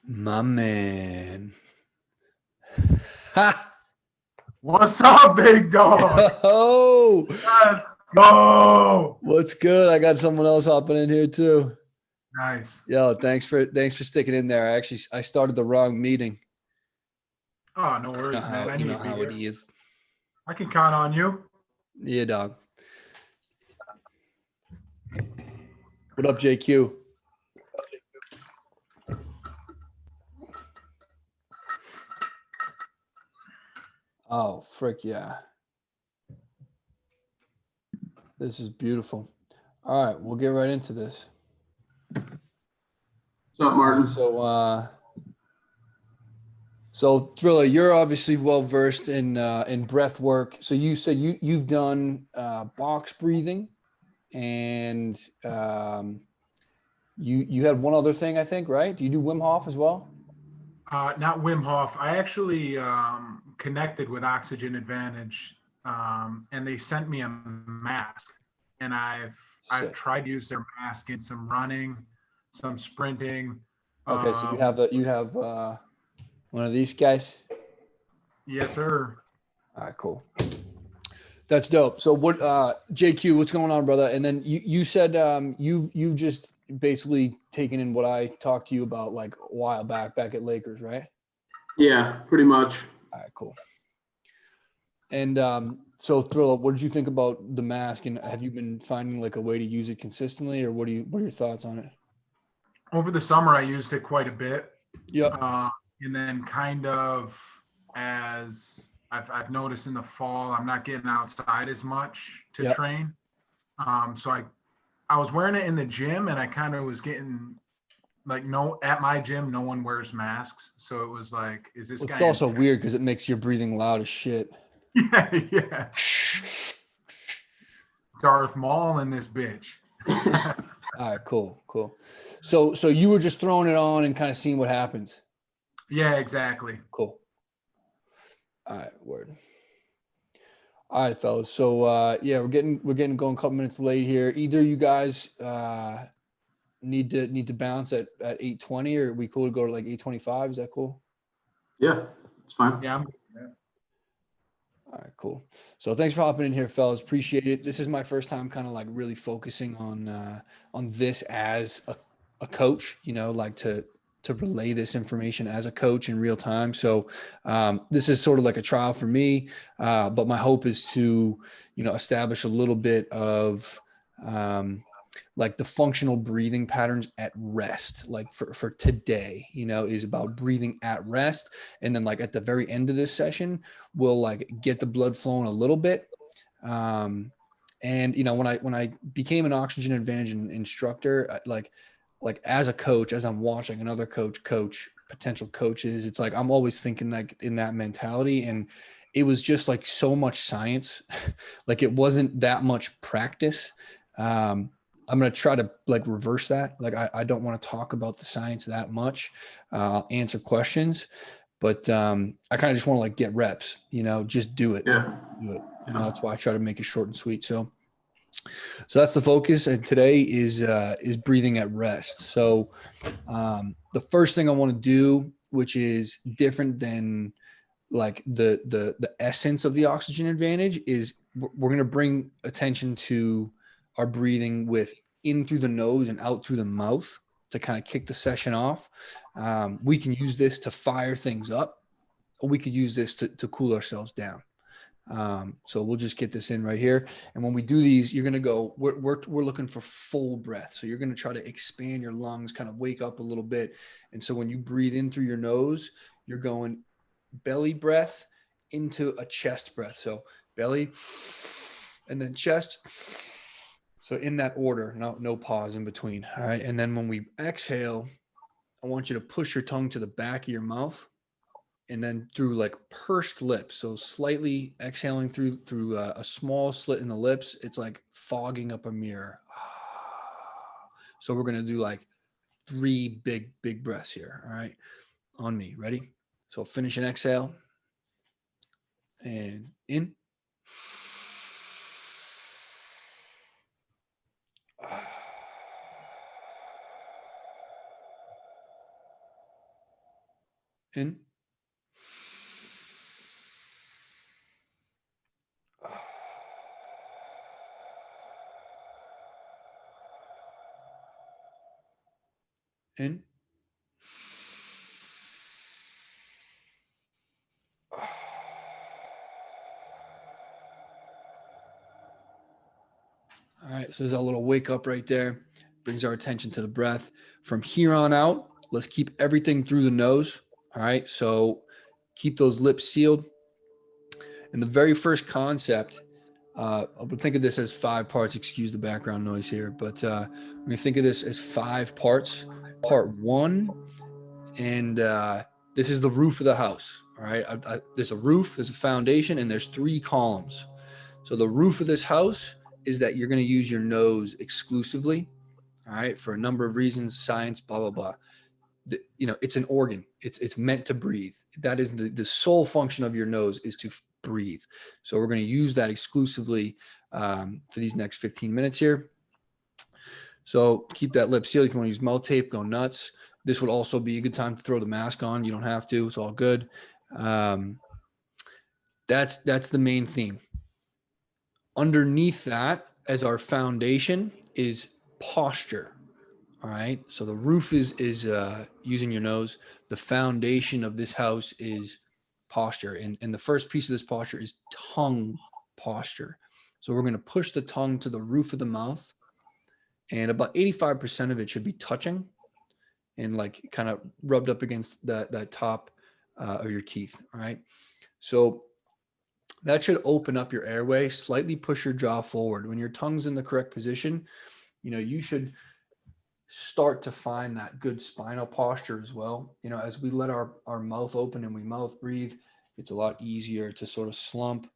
My man. Ha! What's up, big dog? Yo! Let's go. What's good? I got someone else hopping in here too. Nice. Yo, thanks for sticking in there. I started the wrong meeting. Oh, no You know worries, man. how I you need know to be how it here. is. I can count on you. Yeah, dog. What up, JQ? Oh, frick yeah. This is beautiful. All right, we'll get right into this. What's up, Martin? So Thriller, you're obviously well versed in breath work. So you said you've done box breathing, and you had one other thing, I think, right? Do you do Wim Hof as well? Not Wim Hof. I actually connected with Oxygen Advantage, and they sent me a mask, and I've Sick. tried to use their mask in some running, some sprinting. Okay, so Um, you have one of these guys. yes, sir. All right, cool. That's dope. So what, JQ, what's going on, brother? And then you said you've just basically taken in what I talked to you about like a while back at Lakers, right? Yeah, pretty much. All right, cool. And so Thriller, what did you think about the mask? And have you been finding like a way to use it consistently, or what are your thoughts on it? Over the summer, I used it quite a bit. Yep. And then kind of as I've noticed in the fall, I'm not getting outside as much to Yep. train. So I was wearing it in the gym, and I kind of was getting like, no, at my gym, no one wears masks. So it was like, is this Well, guy? it's also weird because it makes your breathing loud as shit. Yeah, yeah. Darth Maul in this bitch. All right, cool. So you were just throwing it on and kind of seeing what happens. Yeah, exactly. Cool. All right, word. All right, fellas. So yeah, we're getting going a couple minutes late here. Either you guys need to bounce at 8:20, or are we cool to go to like 8:25? Is that cool? Yeah, it's fine. Yeah. All right, cool. So thanks for hopping in here, fellas. Appreciate it. This is my first time kind of like really focusing on this as a coach, like to relay this information as a coach in real time. So this is sort of like a trial for me, but my hope is to, establish a little bit of like the functional breathing patterns at rest, like for today, is about breathing at rest. And then like at the very end of this session, we'll like get the blood flowing a little bit. And when I became an Oxygen Advantage instructor, like as a coach, as I'm watching another coach potential coaches, it's like I'm always thinking like in that mentality. And it was just like so much science. Like it wasn't that much practice. I'm going to try to like reverse that. Like, I don't want to talk about the science that much. I'll answer questions, but I kind of just want to like get reps, just do it. Yeah. Do it. That's why I try to make it short and sweet. So that's the focus. And today is breathing at rest. So the first thing I want to do, which is different than like the essence of the Oxygen Advantage, is we're going to bring attention to our breathing with in through the nose and out through the mouth to kind of kick the session off. We can use this to fire things up, or we could use this to cool ourselves down. So we'll just get this in right here. And when we do these, you're going to go, we're looking for full breath. So you're going to try to expand your lungs, kind of wake up a little bit. And so when you breathe in through your nose, you're going belly breath into a chest breath. So belly and then chest. So in that order, no pause in between. All right. And then when we exhale, I want you to push your tongue to the back of your mouth and then through like pursed lips. So slightly exhaling through a small slit in the lips. It's like fogging up a mirror. So we're going to do like 3 big breaths here. All right. On me. Ready? So finish an exhale and in. In. In. All right, so there's a little wake up right there. Brings our attention to the breath. From here on out, let's keep everything through the nose. All right, so keep those lips sealed. And the very first concept, I would think of this as 5 parts. Excuse the background noise here, but we're going to think of this as 5 parts. Part 1, and this is the roof of the house. All right, there's a roof, there's a foundation, and there's 3 columns. So the roof of this house is that you're going to use your nose exclusively, all right, for a number of reasons, science, blah, blah, blah. It's an organ. It's meant to breathe. That is the sole function of your nose is to breathe. So we're going to use that exclusively for these next 15 minutes here. So keep that lip sealed. If you want to use mouth tape, go nuts. This would also be a good time to throw the mask on. You don't have to. It's all good. That's the main theme. Underneath that, as our foundation, is posture. All right. So the roof is using your nose. The foundation of this house is posture. And the first piece of this posture is tongue posture. So we're going to push the tongue to the roof of the mouth. And about 85% of it should be touching and like kind of rubbed up against that top of your teeth. All right. So that should open up your airway, slightly push your jaw forward. When your tongue's in the correct position, you should start to find that good spinal posture as well. As we let our mouth open and we mouth breathe, it's a lot easier to sort of slump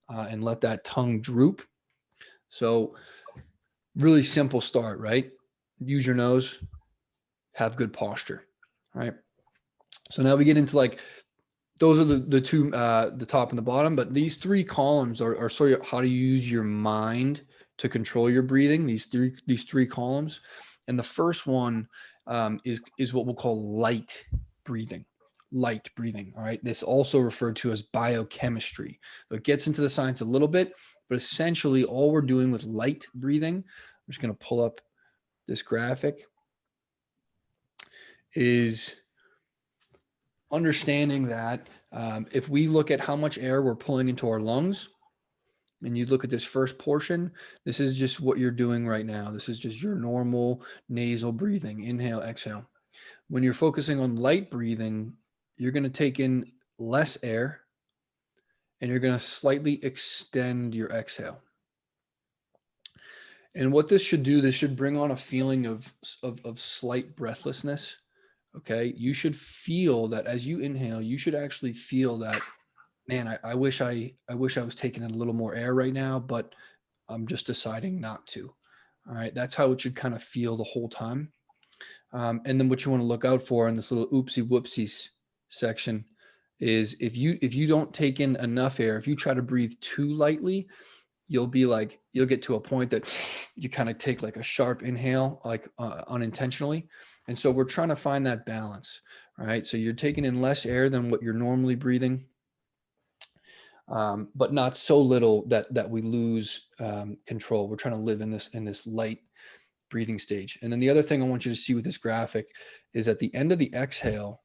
and let that tongue droop. So really simple start, right? Use your nose, have good posture, right? So now we get into like, those are the two, the top and the bottom, but these 3 columns are sort of how to use your mind to control your breathing. These three columns. And the first one is what we'll call light breathing. Light breathing. All right. This also referred to as biochemistry. So it gets into the science a little bit, but essentially all we're doing with light breathing, I'm just going to pull up this graphic, is understanding that if we look at how much air we're pulling into our lungs, and you look at this first portion, this is just what you're doing right now. This is just your normal nasal breathing, inhale, exhale. When you're focusing on light breathing, you're going to take in less air and you're going to slightly extend your exhale. And what this should do, this should bring on a feeling of slight breathlessness. Okay. You should feel that as you inhale, you should actually feel that, man, I wish I was taking in a little more air right now, but I'm just deciding not to. All right. That's how it should kind of feel the whole time. And then what you want to look out for in this little oopsie whoopsies section is if you don't take in enough air, if you try to breathe too lightly, you'll get to a point that you kind of take like a sharp inhale, like unintentionally. And so we're trying to find that balance, right? So you're taking in less air than what you're normally breathing, but not so little that we lose control. We're trying to live in this light breathing stage. And then the other thing I want you to see with this graphic is at the end of the exhale,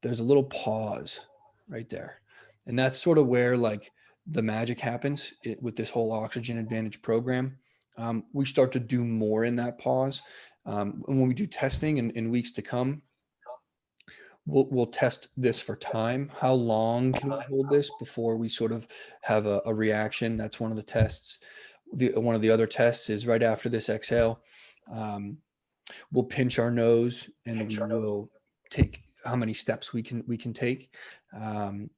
there's a little pause right there. And that's sort of where like the magic happens with this whole Oxygen Advantage program. We start to do more in that pause. And when we do testing in weeks to come, we'll test this for time. How long can we hold this before we sort of have a reaction? That's one of the tests. One of the other tests is right after this exhale, we'll pinch our nose and we will take how many steps we can take. And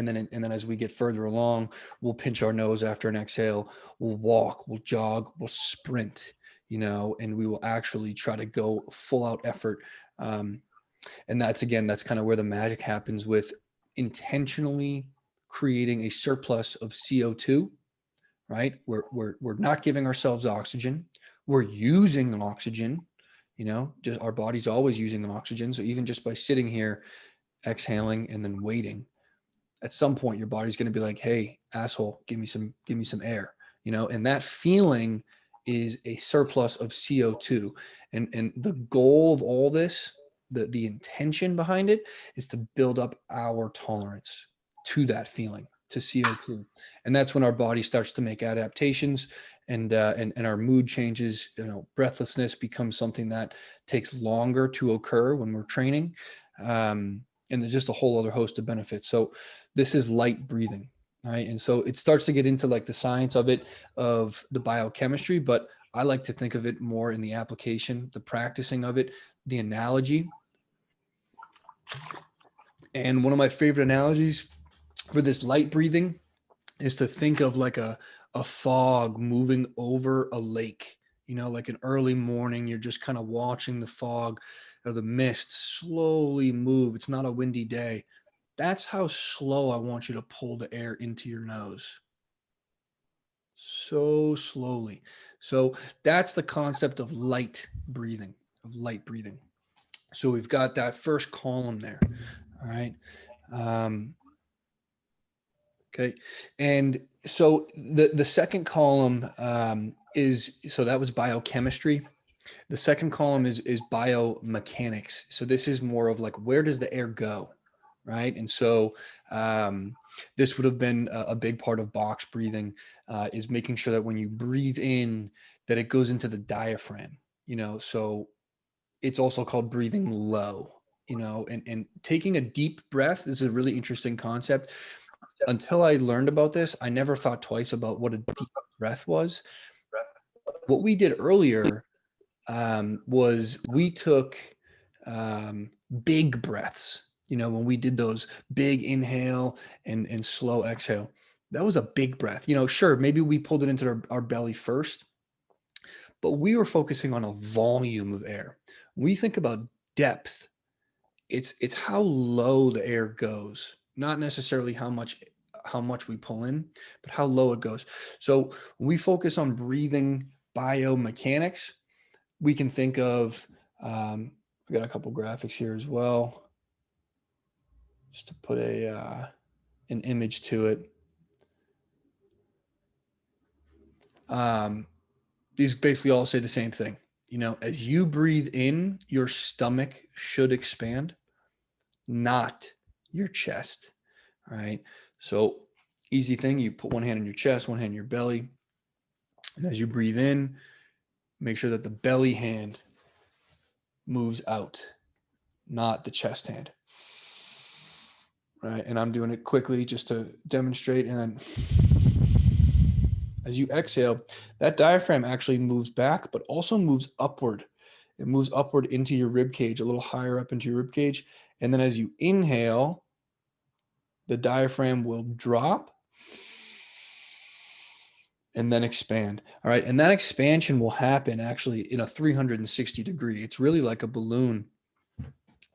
then as we get further along, we'll pinch our nose after an exhale. We'll walk, we'll jog, we'll sprint, and we will actually try to go full out effort. And that's kind of where the magic happens with intentionally creating a surplus of CO2, right? We're not giving ourselves oxygen. We're using oxygen, just our body's always using oxygen. So even just by sitting here, exhaling, and then waiting, at some point your body's going to be like, hey, asshole, give me some air, you know, and that feeling is a surplus of CO2. And the goal of all this, the intention behind it, is to build up our tolerance to that feeling, to CO2. And that's when our body starts to make adaptations, and our mood changes. You know, breathlessness becomes something that takes longer to occur when we're training. And there's just a whole other host of benefits. So this is light breathing, right? And so it starts to get into like the science of it, of the biochemistry, but I like to think of it more in the application, the practicing of it, the analogy. And one of my favorite analogies for this light breathing is to think of like a fog moving over a lake. You know, like an early morning, you're just kind of watching the fog or the mist slowly move. It's not a windy day. That's how slow I want you to pull the air into your nose. So slowly. So that's the concept of light breathing, So we've got that first column there. All right. Okay. And so the second column is, so that was biochemistry. The second column is biomechanics. So this is more of like, where does the air go? Right. And so this would have been a big part of box breathing, is making sure that when you breathe in, that it goes into the diaphragm, you know, so it's also called breathing low, you know, and taking a deep breath is a really interesting concept. Until I learned about this, I never thought twice about what a deep breath was. What we did earlier was we took big breaths. You know, when we did those big inhale and slow exhale, that was a big breath. You know, sure, maybe we pulled it into our belly first, but we were focusing on a volume of air. When we think about depth, it's how low the air goes, not necessarily how much we pull in, but how low it goes. So when we focus on breathing biomechanics, we can think of, I got a couple graphics here as well, just to put an image to it. These basically all say the same thing. You know, as you breathe in, your stomach should expand, not your chest. All right. So easy thing, you put one hand on your chest, one hand on your belly. And as you breathe in, make sure that the belly hand moves out, not the chest hand. Right. And I'm doing it quickly just to demonstrate. And then as you exhale, that diaphragm actually moves back, but also moves upward. It moves upward into your rib cage, a little higher up into your rib cage. And then as you inhale, the diaphragm will drop and then expand. All right. And that expansion will happen actually in a 360 degree. It's really like a balloon.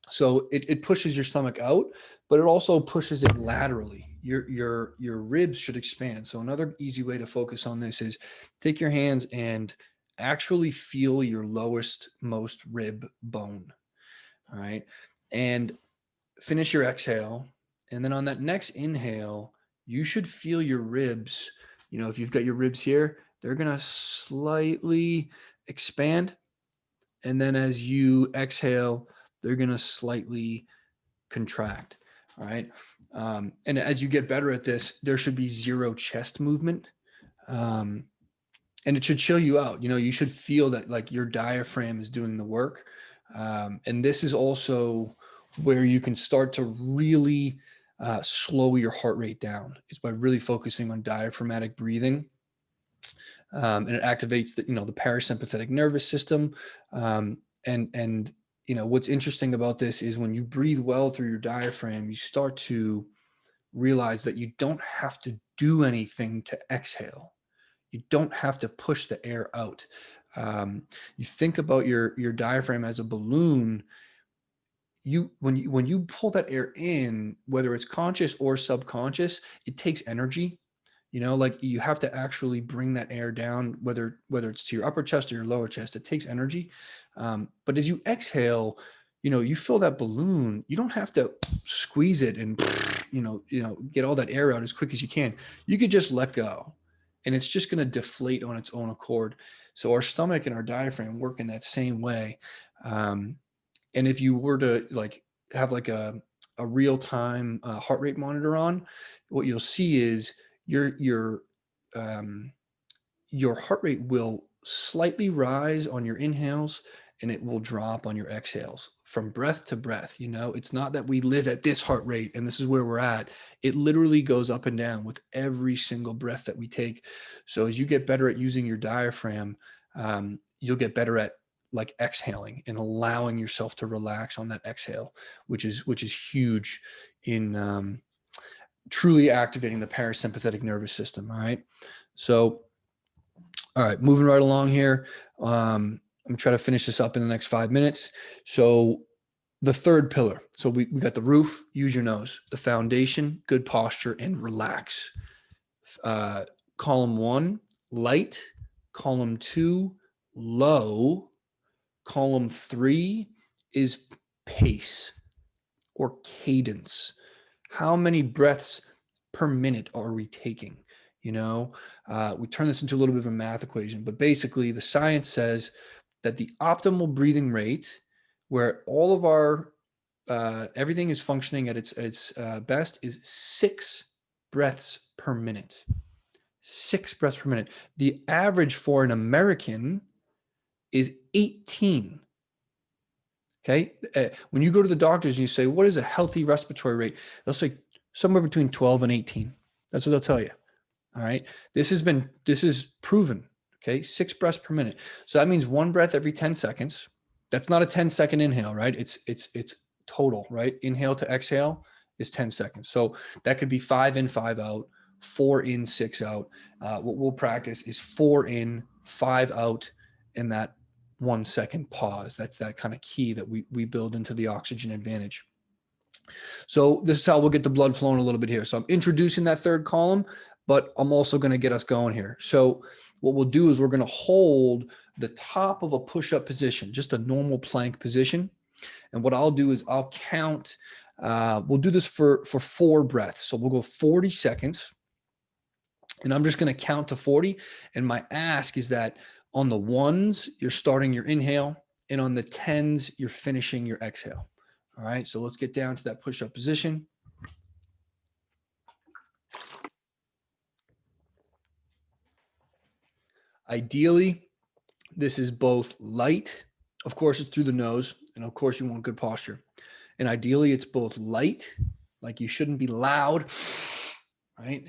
So it pushes your stomach out, but it also pushes it laterally. Your ribs should expand. So another easy way to focus on this is take your hands and actually feel your lowest most rib bone. All right. And finish your exhale. And then on that next inhale, you should feel your ribs. You know, if you've got your ribs here, they're going to slightly expand. And then as you exhale, they're going to slightly contract. All right. And as you get better at this, there should be zero chest movement. And it should show you out. You know, you should feel that like your diaphragm is doing the work. And this is also where you can start to really slow your heart rate down, is by really focusing on diaphragmatic breathing. And it activates the parasympathetic nervous system. And you know, what's interesting about this is when you breathe well through your diaphragm, you start to realize that you don't have to do anything to exhale. You don't have to push the air out. You think about your diaphragm as a balloon. When you pull that air in, whether it's conscious or subconscious, it takes energy. You know, like you have to actually bring that air down, whether it's to your upper chest or your lower chest. It takes energy. But as you exhale, you fill that balloon, you don't have to squeeze it and, get all that air out as quick as you can. You could just let go and it's just going to deflate on its own accord. So our stomach and our diaphragm work in that same way. And if you were to like have like a real time heart rate monitor on, what you'll see is your heart rate will slightly rise on your inhales and it will drop on your exhales from breath to breath. It's not that we live at this heart rate and this is where we're at. It literally goes up and down with every single breath that we take. So as you get better at using your diaphragm, you'll get better at like exhaling and allowing yourself to relax on that exhale, which is huge in truly activating the parasympathetic nervous system. All right. So, all right, moving right along here. I'm gonna try to finish this up in the next 5 minutes. So the third pillar. So we got the roof, use your nose, the foundation, good posture, and relax. Column 1, light. Column 2, low. Column 3 is pace or cadence. How many breaths per minute are we taking? We turn this into a little bit of a math equation, but basically the science says that the optimal breathing rate, where all of our everything is functioning at its best, is 6 breaths per minute. 6 breaths per minute. The average for an American is 18. Okay. When you go to the doctors and you say, what is a healthy respiratory rate? They'll say somewhere between 12 and 18. That's what they'll tell you. All right. This is proven. Okay. 6 breaths per minute. So that means 1 breath every 10 seconds. That's not a 10-second inhale, right? It's total, right? Inhale to exhale is 10 seconds. So that could be 5 in, 5 out, 4 in, 6 out. What we'll practice is 4 in, 5 out, and that 1 second pause. That's that kind of key that we build into the oxygen advantage. So this is how we'll get the blood flowing a little bit here. So I'm introducing that third column, but I'm also going to get us going here. So what we'll do is we're going to hold the top of a push-up position, just a normal plank position. And what I'll do is I'll count, we'll do this for 4 breaths. So we'll go 40 seconds and I'm just going to count to 40. And my ask is that on the 1s, you're starting your inhale, and on the 10s, you're finishing your exhale. All right, so let's get down to that push-up position. Ideally, this is both light. Of course, it's through the nose, and of course, you want good posture. And ideally, it's both light, like you shouldn't be loud, right?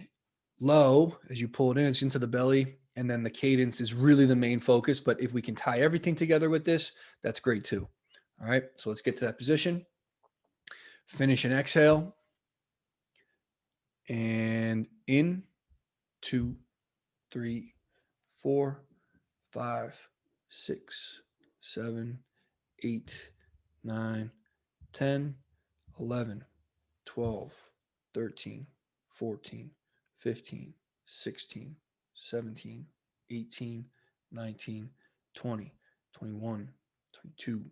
Low, as you pull it in, it's into the belly. And then the cadence is really the main focus. But if we can tie everything together with this, that's great too. All right, so let's get to that position. Finish and exhale. And in, 2, 3, 4, 5, 6, 7, 8, 9, 10, 11, 12, 13, 14, 15, 16, 17, 18, 19, 20, 21, 22,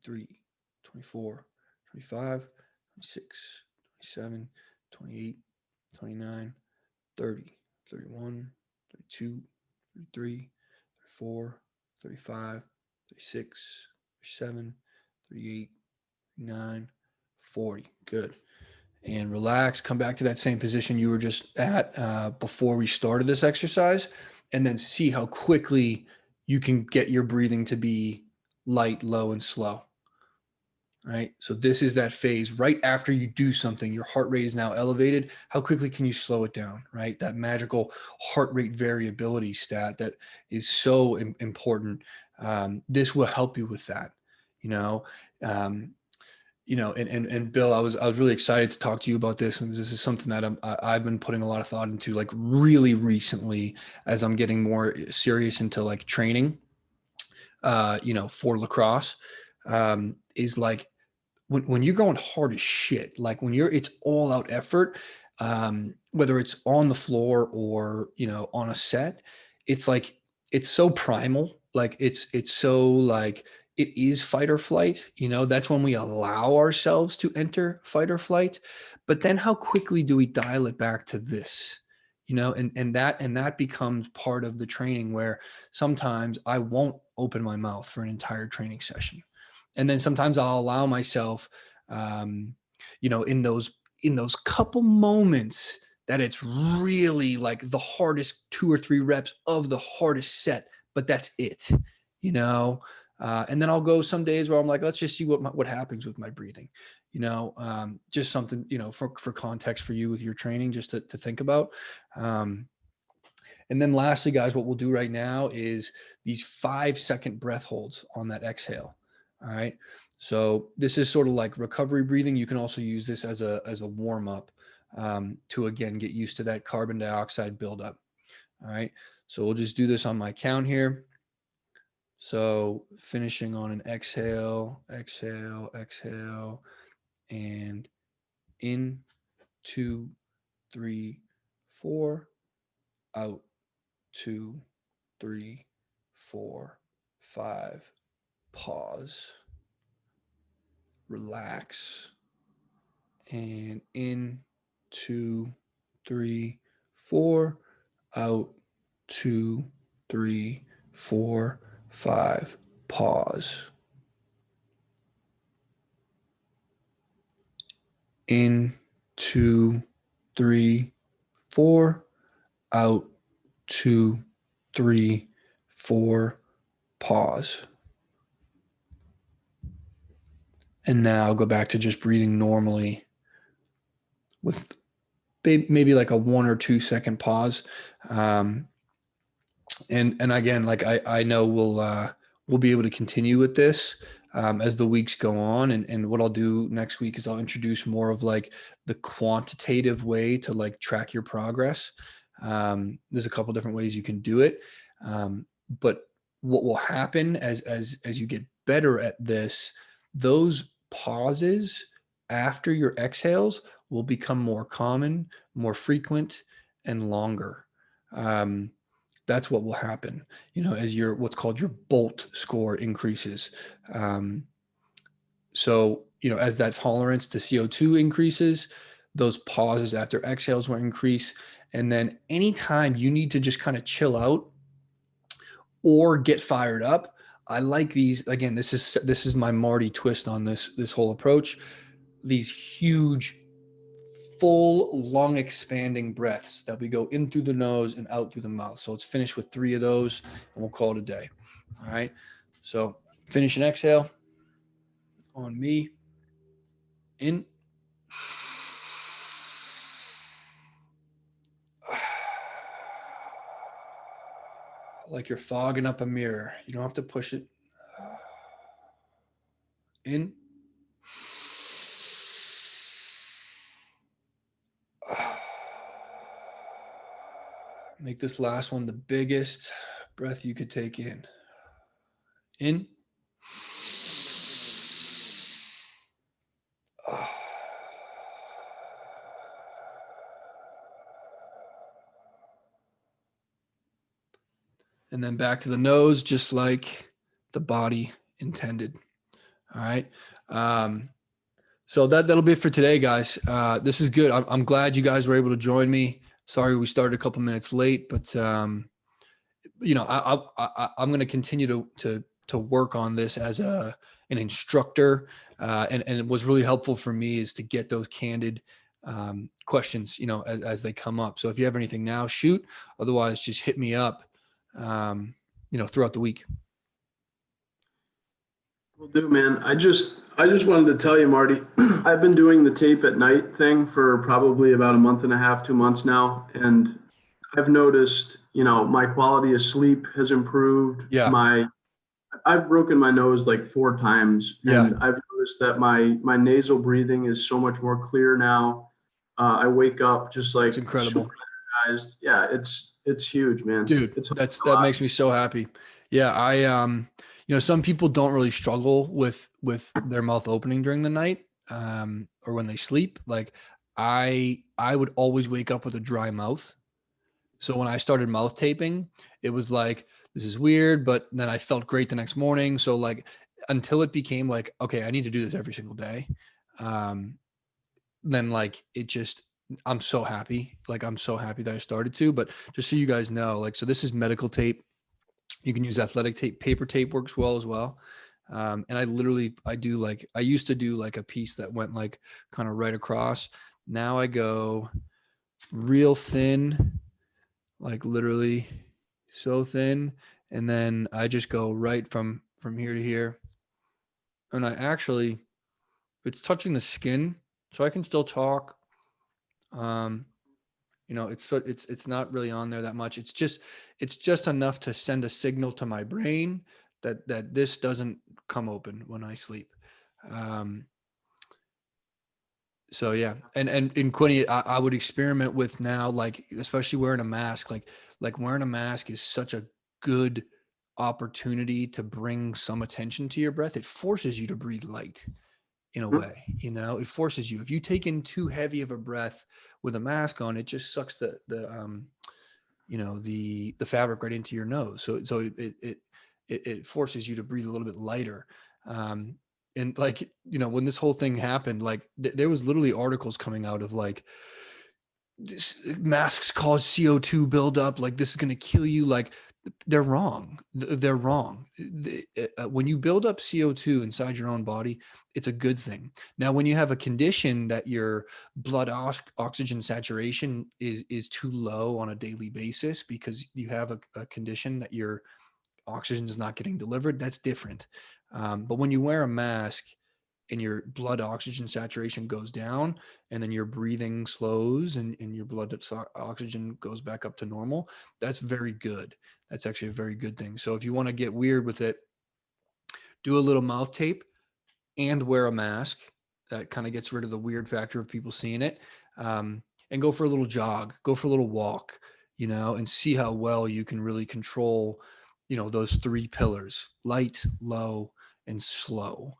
23, 24, 25, 26, 27, 28, 29, 30, 31, 32, 33, 34, 35, 36, 37, 38, 39, 40. Good. And relax, come back to that same position you were just at before we started this exercise, and then see how quickly you can get your breathing to be light, low, and slow. Right? So this is that phase right after you do something, your heart rate is now elevated. How quickly can you slow it down? Right? That magical heart rate variability stat that is so important. This will help you with that. And Bill, I was really excited to talk to you about this, and this is something that I've been putting a lot of thought into, like really recently, as I'm getting more serious into like training, for lacrosse, is like when you're going hard as shit, like it's all out effort, whether it's on the floor or on a set, it's like it's so primal, like it's so like it is fight or flight. That's when we allow ourselves to enter fight or flight. But then how quickly do we dial it back to this? And that becomes part of the training, where sometimes I won't open my mouth for an entire training session. And then sometimes I'll allow myself, in those couple moments that it's really like the hardest 2 or 3 reps of the hardest set, but that's it, you know? And then I'll go some days where I'm like, let's just see what happens with my breathing, just something, for context for you with your training, just to think about. And then lastly, guys, what we'll do right now is these 5-second breath holds on that exhale. All right. So this is sort of like recovery breathing. You can also use this as a warm up, to, again, get used to that carbon dioxide buildup. All right. So we'll just do this on my count here. So finishing on an exhale, exhale, exhale, and in, 2, 3, 4, out, 2, 3, 4, 5, pause, relax, and in, 2, 3, 4, out, 2, 3, 4, 5, pause, in, 2, 3, 4, out, 2, 3, 4, pause. And now go back to just breathing normally with maybe like a 1 or 2 second pause. And again, like I know we'll be able to continue with this as the weeks go on. And what I'll do next week is I'll introduce more of like the quantitative way to like track your progress. There's a couple different ways you can do it. But what will happen as you get better at this, those pauses after your exhales will become more common, more frequent, and longer. That's what will happen, as your what's called your BOLT score increases. So, as that tolerance to CO2 increases, those pauses after exhales will increase. And then anytime you need to just kind of chill out or get fired up, I like these. Again, this is my Marty twist on this whole approach. These huge, full lung expanding breaths that we go in through the nose and out through the mouth. So let's finish with 3 of those and we'll call it a day. All right. So finish an exhale on me. In. Like you're fogging up a mirror. You don't have to push it. In. Make this last one the biggest breath you could take in. In. And then back to the nose, just like the body intended. All right. So that'll be it for today, guys. This is good. I'm glad you guys were able to join me. Sorry we started a couple minutes late, but I'm going to continue to work on this as an instructor. And what's really helpful for me is to get those candid questions, as they come up. So if you have anything now, shoot. Otherwise, just hit me up, throughout the week. Will do, man. I just wanted to tell you, Marty, I've been doing the tape at night thing for probably about a month and a half, 2 months now. And I've noticed, my quality of sleep has improved. Yeah. I've broken my nose like 4 times. Yeah. And I've noticed that my nasal breathing is so much more clear now. I wake up just like It's incredible. super energized. Yeah, it's huge, man. Dude, that makes me so happy. Yeah. Some people don't really struggle with their mouth opening during the night, or when they sleep. Like I would always wake up with a dry mouth. So when I started mouth taping, it was like, this is weird, but then I felt great the next morning. So like, until it became like, okay, I need to do this every single day. Then like it just, I'm so happy. Like I'm so happy that I started to, but just so you guys know, like, so this is medical tape. You can use athletic tape, paper tape works well as well. And I used to do like a piece that went like kind of right across. Now I go real thin, like literally so thin. And then I just go right from here to here. And it's touching the skin, so I can still talk. Um, it's not really on there that much. It's just enough to send a signal to my brain that this doesn't come open when I sleep. Um, so yeah, and in Quinny, I would experiment with now, like especially wearing a mask. Like wearing a mask is such a good opportunity to bring some attention to your breath. It forces you to breathe light in a way, it forces you. If you take in too heavy of a breath with a mask on, it just sucks the fabric right into your nose. So it forces you to breathe a little bit lighter. And like, when this whole thing happened, like there was literally articles coming out of like, masks cause CO2 buildup. Like this is going to kill you. Like they're wrong. They're wrong. When you build up CO2 inside your own body, it's a good thing. Now, when you have a condition that your blood oxygen saturation is too low on a daily basis because you have a condition that your oxygen is not getting delivered, that's different. But when you wear a mask and your blood oxygen saturation goes down and then your breathing slows and your blood oxygen goes back up to normal, that's very good. That's actually a very good thing. So if you want to get weird with it, do a little mouth tape and wear a mask. That kind of gets rid of the weird factor of people seeing it. And go for a little jog, go for a little walk, and see how well you can really control, those three pillars: light, low, and slow.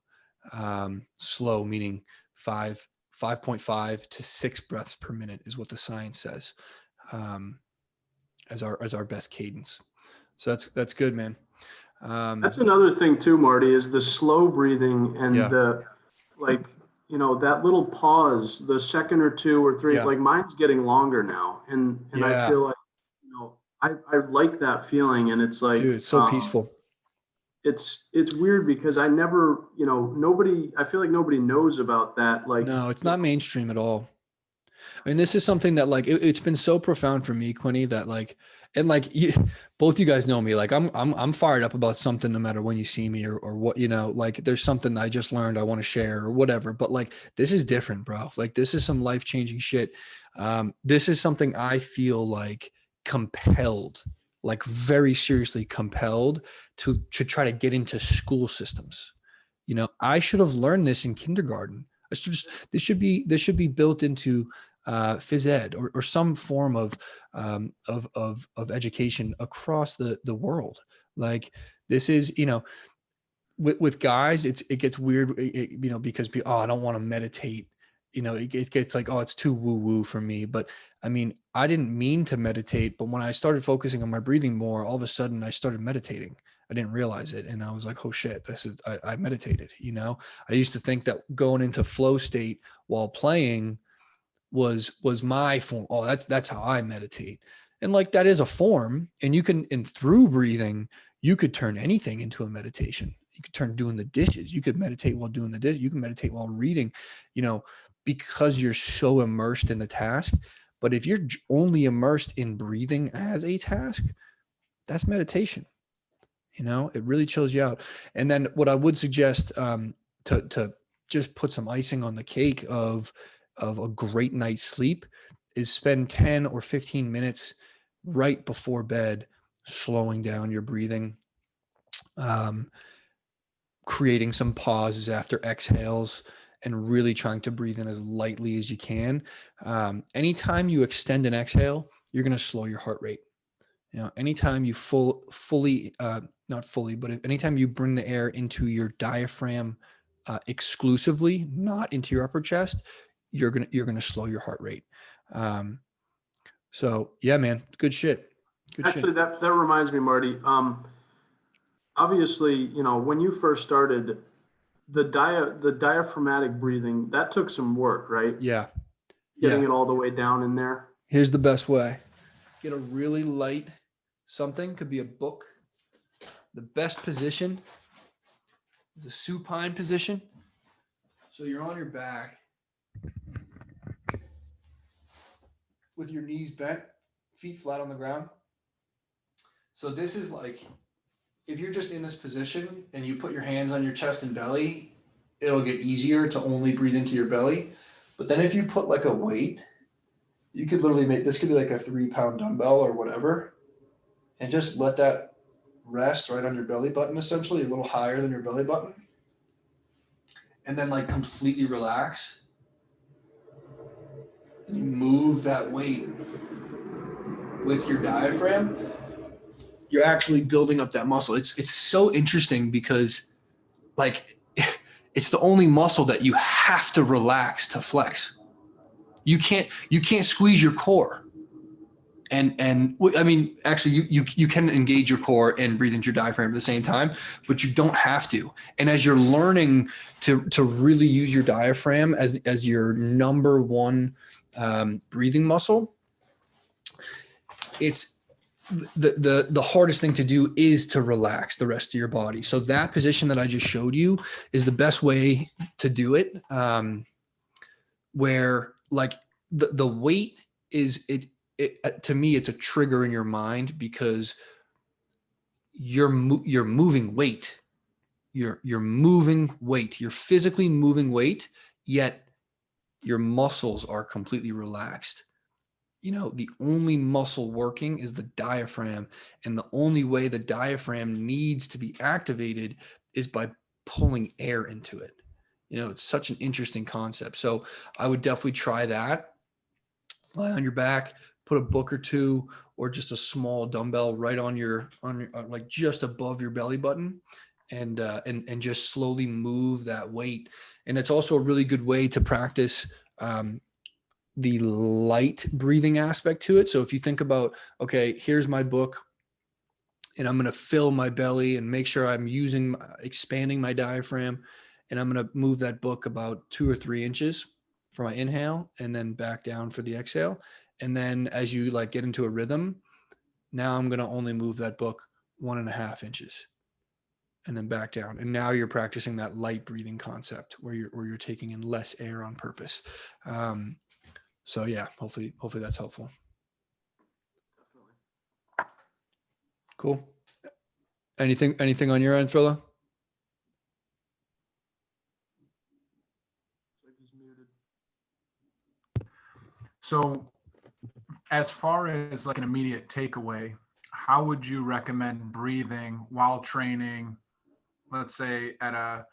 Slow meaning 5.5 to 6 breaths per minute is what the science says, as our best cadence. So that's good, man. That's another thing too, Marty, is the slow breathing and Yeah. like, that little pause, the second or two or three, Yeah. like mine's getting longer now. And I Yeah. feel like, I like that feeling. And it's like, Dude, it's so peaceful. it's weird because I never, I feel like nobody knows about that. Like, No, it's not mainstream at all. I mean, this is something that like it's been so profound for me, Quinny, that like, and like both you guys know me, like I'm fired up about something no matter when you see me or what, like there's something I just learned I want to share or whatever. But like this is different, bro. Like this is some life-changing shit. This is something I feel like compelled, like very seriously compelled to try to get into school systems. I should have learned this in kindergarten. This should be built into phys ed or some form of education across the world. Like this is, with guys, it gets weird, because people, oh, I don't want to meditate. It gets like, oh, it's too woo woo for me. But I mean, I didn't mean to meditate, but when I started focusing on my breathing more, all of a sudden I started meditating. I didn't realize it. And I was like, oh shit, I meditated, I used to think that going into flow state while playing was my form. Oh, that's how I meditate. And like, that is a form, and through breathing, you could turn anything into a meditation. You could turn doing the dishes. You could meditate while doing the dishes. You can meditate while reading, because you're so immersed in the task. But if you're only immersed in breathing as a task, that's meditation. It really chills you out. And then what I would suggest, to just put some icing on the cake of a great night's sleep, is spend 10 or 15 minutes right before bed, slowing down your breathing, creating some pauses after exhales, and really trying to breathe in as lightly as you can. Anytime you extend an exhale, you're going to slow your heart rate. Anytime you fully, not fully, but anytime you bring the air into your diaphragm exclusively, not into your upper chest, you're gonna slow your heart rate. So yeah, man, good shit. Good actually, shit. that reminds me, Marty. obviously, you know, when you first started, the diaphragmatic breathing, that took some work, right? Yeah. Getting Yeah. it all the way down in there. Here's the best way. Get a really light something, could be a book. The best position is a supine position. So you're on your back with your knees bent, feet flat on the ground. So this is like, if you're just in this position and you put your hands on your chest and belly, it'll get easier to only breathe into your belly. But then if you put like a weight, you could literally make, this could be like a 3-pound dumbbell or whatever, and just let that rest right on your belly button, essentially a little higher than your belly button. And then like completely relax. And you move that weight with your diaphragm. You're actually building up that muscle. It's so interesting because like it's the only muscle that you have to relax to flex. You can't squeeze your core. And I mean, actually you can engage your core and breathe into your diaphragm at the same time, but you don't have to. And as you're learning to really use your diaphragm as your number one breathing muscle, it's the hardest thing to do is to relax the rest of your body. So that position that I just showed you is the best way to do it. Where like the weight is it to me, it's a trigger in your mind because you're moving weight. You're moving weight. You're physically moving weight, yet your muscles are completely relaxed. You know, the only muscle working is the diaphragm, and the only way the diaphragm needs to be activated is by pulling air into it. You know, it's such an interesting concept. So I would definitely try that. Lie on your back, put a book or two, or just a small dumbbell right on your like just above your belly button, and just slowly move that weight. And it's also a really good way to practice the light breathing aspect to it. So if you think about, okay, here's my book, and I'm going to fill my belly and make sure I'm expanding my diaphragm, and I'm going to move that book about 2 or 3 inches for my inhale, and then back down for the exhale. And then as you like get into a rhythm, now I'm going to only move that book 1.5 inches and then back down. And now you're practicing that light breathing concept where you're taking in less air on purpose. So yeah, hopefully that's helpful. Cool. Anything on your end, Phila? So as far as like an immediate takeaway, how would you recommend breathing while training, let's say at a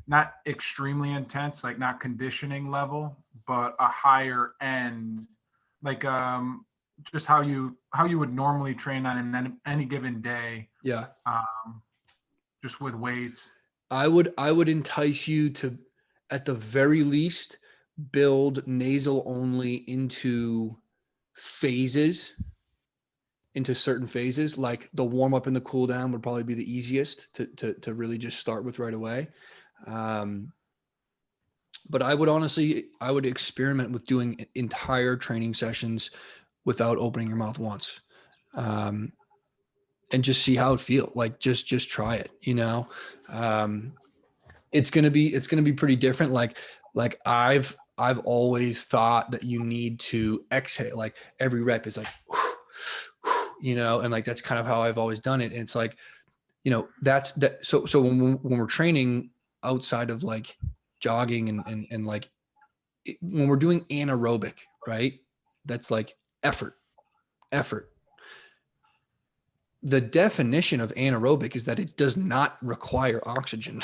not extremely intense, like not conditioning level, but a higher end, like just how you would normally train on any given day, Yeah. just with weights? I would entice you to, at the very least, build nasal only into certain phases. Like the warm up and the cool down would probably be the easiest to really just start with right away. But I would experiment with doing entire training sessions without opening your mouth once. And just see how it feels. Like just try it, you know. It's gonna be pretty different. Like I've always thought that you need to exhale. Like every rep is like, you know, and like that's kind of how I've always done it. And it's like, you know, that's that. So when we're training outside of like jogging and like when we're doing anaerobic, right? That's like effort. The definition of anaerobic is that it does not require oxygen.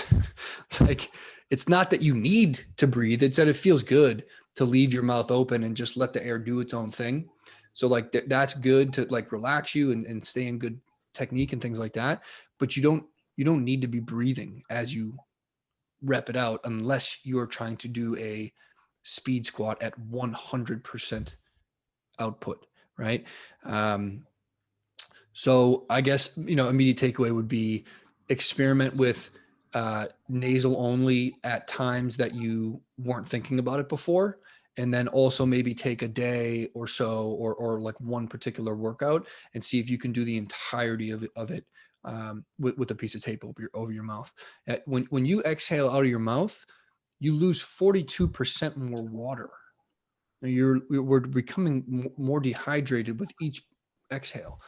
Like it's not that you need to breathe. It's that it feels good to leave your mouth open and just let the air do its own thing. So like that's good to like relax you and stay in good technique and things like that. But you don't need to be breathing as you rep it out unless you're trying to do a speed squat at 100% output, right? So I guess, you know, immediate takeaway would be experiment with nasal only at times that you weren't thinking about it before. And then also maybe take a day or so, or like one particular workout, and see if you can do the entirety of it with a piece of tape over your mouth. When you exhale out of your mouth, you lose 42% more water. We're becoming more dehydrated with each exhale.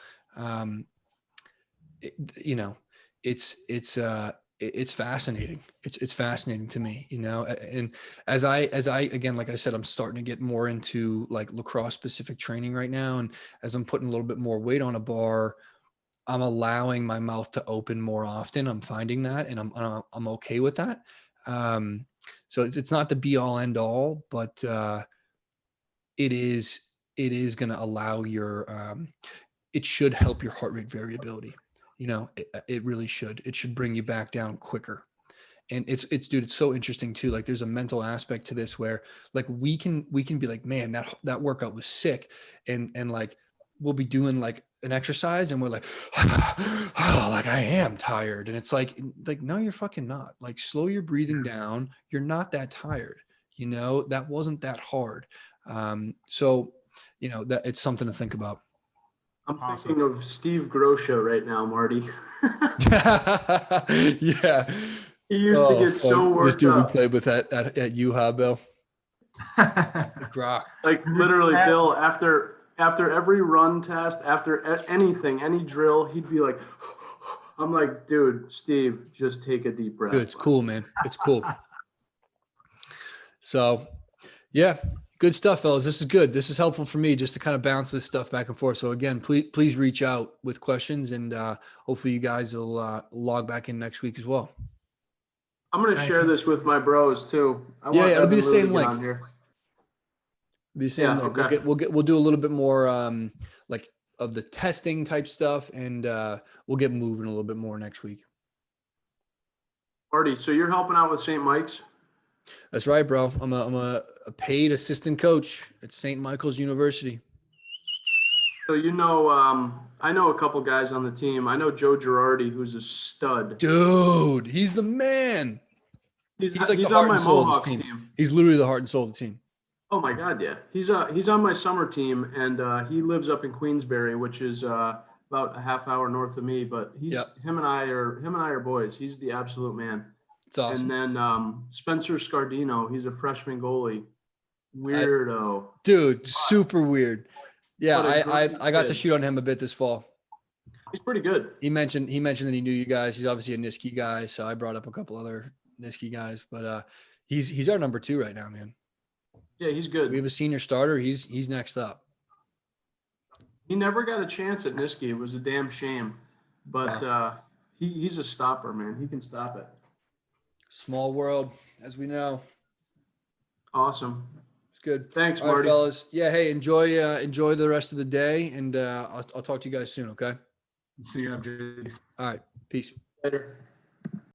It's fascinating. It's fascinating to me, and as I, again, like I said, I'm starting to get more into like lacrosse specific training right now. And as I'm putting a little bit more weight on a bar, I'm allowing my mouth to open more often. I'm finding that, and I'm okay with that. So it's not the be all end all, but it is going to allow it should help your heart rate variability. It really should. It should bring you back down quicker. And it's dude, it's so interesting too. Like there's a mental aspect to this where like we can be like, man, that workout was sick. And like, we'll be doing like an exercise and we're like, oh, like I am tired. And it's like, no, you're fucking not. Like slow your breathing down. You're not that tired. That wasn't that hard. So, that it's something to think about. I'm thinking of Steve Grosha right now, Marty. Yeah. He used to get so worked this dude up. we played with at UHA, Bill. Grok. Like literally, Bill, after every run test, after anything, any drill, he'd be like, I'm like, dude, Steve, just take a deep breath. Dude, it's cool, man. It's cool. So, yeah. Good stuff, fellas. This is good. This is helpful for me just to kind of bounce this stuff back and forth. So again, please reach out with questions, and hopefully you guys will log back in next week as well. I'm going to share this with my bros too. It'll be the same link. Here. Be the same link. Okay. We'll do a little bit more like of the testing type stuff, and we'll get moving a little bit more next week. Marty, so you're helping out with St. Mike's? That's right, bro. I'm a paid assistant coach at St. Michael's University. So I know a couple guys on the team. I know Joe Girardi, who's a stud. Dude, he's the man. He's on my Mohawks team. He's literally the heart and soul of the team. Oh my God, yeah. He's on my summer team, and he lives up in Queensbury, which is about a half hour north of me. But him and I are boys. He's the absolute man. It's awesome. And then Spencer Scardino, he's a freshman goalie. Weirdo. Dude, super weird. Yeah, I got to shoot on him a bit this fall. He's pretty good. He mentioned that he knew you guys. He's obviously a Niski guy, so I brought up a couple other Niski guys. But he's our number 2 right now, man. Yeah, he's good. We have a senior starter. He's next up. He never got a chance at Niski. It was a damn shame. But he's a stopper, man. He can stop it. Small world, as we know. Awesome. It's good. Thanks, All right, Marty. fellas. Yeah, hey, enjoy the rest of the day, and I'll talk to you guys soon, okay? See you, MJ. All right, peace. Later.